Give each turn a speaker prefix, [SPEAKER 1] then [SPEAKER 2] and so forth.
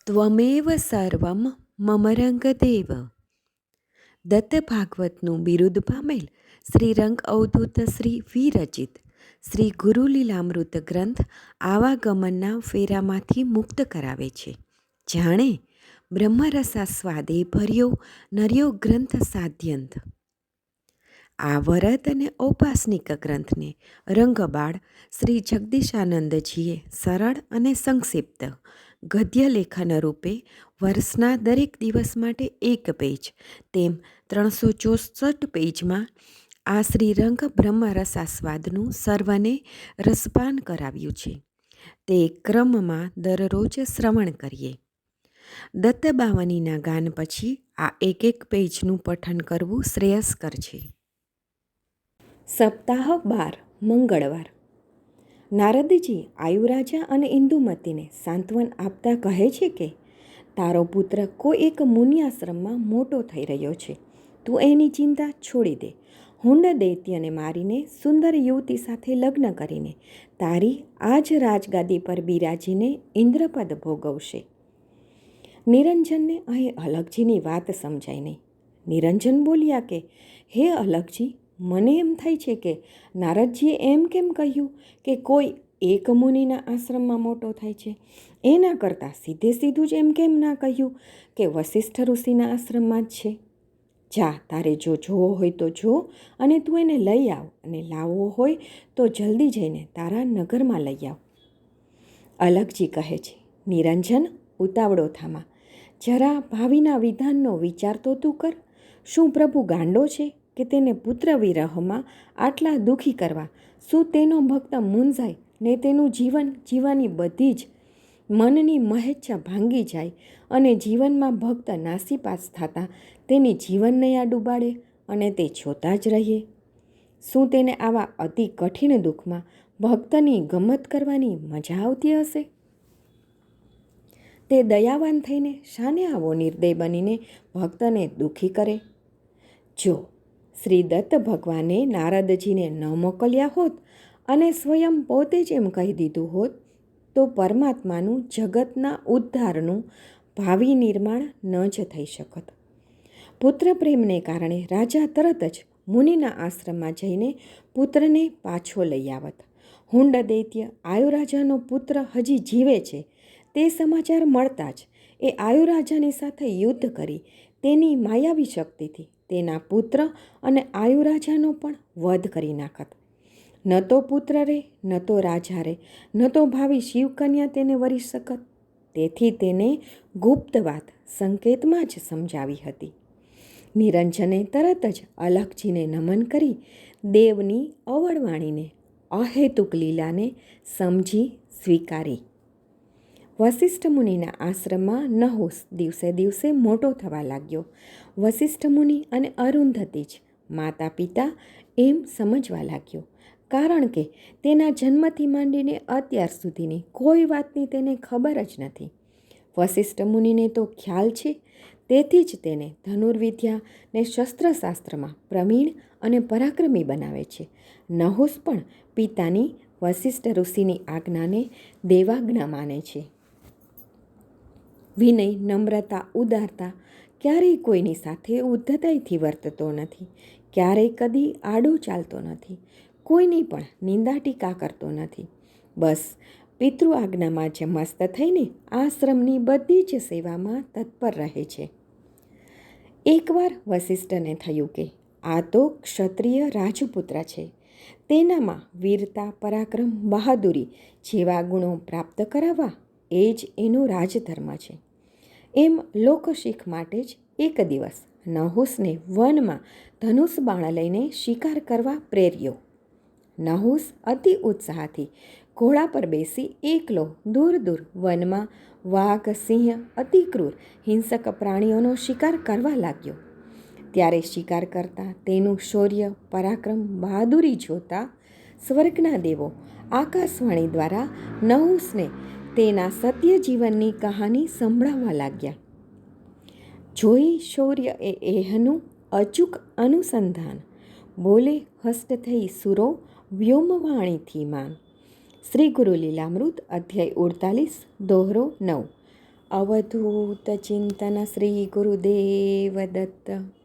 [SPEAKER 1] ત્વમેવ સર્વમ મમ રંગદેવ. દત્ત ભાગવતનું બિરુદ પામેલ શ્રી રંગ અવધૂત શ્રી વિરચિત શ્રી ગુરુલીલામૃત ગ્રંથ આવાગમનના ફેરામાંથી મુક્ત કરાવે છે. જાણે બ્રહ્મરસાસ્વાદે ભર્યો નર્યો ગ્રંથ સાધ્યંત. આ વરદ અને ઔપાસનિક ગ્રંથને રંગબાળ શ્રી જગદીશાનંદજીએ સરળ અને સંક્ષિપ્ત ગદ્ય લેખન રૂપે વર્ષના દરેક દિવસ માટે એક પેજ તેમ 364 પેજમાં આ શ્રીરંગ બ્રહ્મરસાસ્વાદનું સર્વને રસપાન કરાવ્યું છે. તે ક્રમમાં દરરોજ શ્રવણ કરીએ. દત્તબાવનીના ગાન પછી આ એક પેજનું પઠન કરવું શ્રેયસ્કર છે. સપ્તાહ 12 મંગળવાર. નારદજી આયુરાજા અને ઇન્દુમતીને સાંત્વન આપતા કહે છે કે તારો પુત્ર કોઈ એક મુનિ આશ્રમમાં મોટો થઈ રહ્યો છે. તું એની ચિંતા છોડી દે. હુંડ દૈત્યને મારીને સુંદર યુવતી સાથે લગ્ન કરીને તારી આ જ રાજગાદી પર બિરાજીને ઇન્દ્રપદ ભોગવશે. નિરંજનને અહીં અલગજીની વાત સમજાય નહીં. નિરંજન બોલ્યા કે હે અલગજી, મને એમ થાય છે કે નારદજીએ એમ કેમ કહ્યું કે કોઈ એક મુનિના આશ્રમમાં મોટો થાય છે? એના કરતાં સીધું જ એમ કેમ ના કહ્યું કે વસિષ્ઠ ઋષિના આશ્રમમાં જ છે? જા, તારે જો જોવો હોય તો જો, અને તું એને લઈ આવ, અને લાવવો હોય તો જલ્દી જઈને તારા નગરમાં લઈ આવ. અલગજી કહે છે, નિરંજન, ઉતાવળો થામા. જરા ભાવિના વિધાનનો વિચાર તો તું કર. શું પ્રભુ ગાંડો છે કે તેને પુત્ર વિરહમાં આટલા દુઃખી કરવા? શું તેનો ભક્ત મૂંઝાય ને તેનું જીવન જીવવાની બધી જ મનની મહેચ્છા ભાંગી જાય અને જીવનમાં ભક્ત નાસીપાસ થતાં તેની જીવનનૈયા ડૂબાડે અને તે જોતા જ રહીએ? શું તેને આવા અતિ કઠિન દુઃખમાં ભક્તની ગમત કરવાની મજા આવતી હશે? તે દયાવાન થઈને શાને આવો નિર્દય બનીને ભક્તને દુઃખી કરે? જો શ્રી દત્ત ભગવાને નારદજીને ન મોકલ્યા હોત અને સ્વયં પોતે જ એમ કહી દીધું હોત તો પરમાત્માનું જગતના ઉદ્ધારનું ભાવિ નિર્માણ ન જ થઈ શકત. પુત્ર પ્રેમને કારણે રાજા તરત જ મુનિના આશ્રમમાં જઈને પુત્રને પાછો લઈ આવત. હુંડ દૈત્ય આયુરાજાનો પુત્ર હજી જીવે છે તે સમાચાર મળતા જ એ આયુરાજાની સાથે યુદ્ધ કરી તેની માયાવી શક્તિથી તેના પુત્ર અને આયુરાજાનો પણ વધ કરી નાખત. ન તો પુત્ર રે, ન તો રાજા રે, ન તો ભાવિ શિવકન્યા તેને વરી શકત. તેથી તેને ગુપ્ત વાત સંકેતમાં જ સમજાવી હતી. નિરંજને તરત જ અલગજીને નમન કરી દેવની અવળવાણીને અહેતુક લીલાને સમજી સ્વીકારી. વસિષ્ઠ મુનિના આશ્રમમાં નહુસ દિવસે દિવસે મોટો થવા લાગ્યો. વસિષ્ઠ મુનિ અને અરુંધતી જ માતા પિતા એમ સમજવા લાગ્યો, કારણ કે તેના જન્મથી માંડીને અત્યાર સુધીની કોઈ વાતની તેને ખબર જ નથી. વસિષ્ઠ મુનિને તો ખ્યાલ છે, તેથી જ તેને ધનુર્વિદ્યા ને શસ્ત્રશાસ્ત્રમાં પ્રવીણ અને પરાક્રમી બનાવે છે. નહુસ પણ પિતાની વસિષ્ઠ ઋષિની આજ્ઞાને દેવાજ્ઞા માને છે. વિનય, નમ્રતા, ઉદારતા ક્યારેય કોઈની સાથે ઉદ્ધતાઈથી વર્તતો નથી. ક્યારેય કદી આડો ચાલતો નથી. કોઈની પણ નિંદા ટીકા કરતો નથી. બસ પિતૃ આજ્ઞામાં જ મસ્ત થઈને આશ્રમની બધી જ સેવામાં તત્પર રહે છે. એકવાર વસિષ્ઠને થયું કે આ તો ક્ષત્રિય રાજપુત્ર છે. તેનામાં વીરતા, પરાક્રમ, બહાદુરી જેવા ગુણો પ્રાપ્ત કરાવવા એ જ એનો રાજધર્મ છે. એમ લોકશીખ માટે જ એક દિવસ નહુસને વનમાં ધનુષ બાણ લઈને શિકાર કરવા પ્રેર્યો. નહુસ અતિ ઉત્સાહથી ઘોડા પર બેસી એકલો દૂર દૂર વનમાં વાઘ, સિંહ, અતિ ક્રૂર હિંસક પ્રાણીઓનો શિકાર કરવા લાગ્યો. ત્યારે શિકાર કરતા તેનું શૌર્ય, પરાક્રમ, બહાદુરી જોતા સ્વર્ગના દેવો આકાશવાણી દ્વારા નહુસને તેના સત્ય જીવનની કહાની સંભળાવવા લાગ્યા. જોઈ શૌર્ય એ એહનું અચૂક અનુસંધાન, બોલે હસ્ત થઈ સુરો વ્યોમવાણીથી માન. શ્રી ગુરુ લીલામૃત અધ્યાય 48 દોહરો 9. અવધૂત ચિંતન શ્રી ગુરુદેવ દત્ત.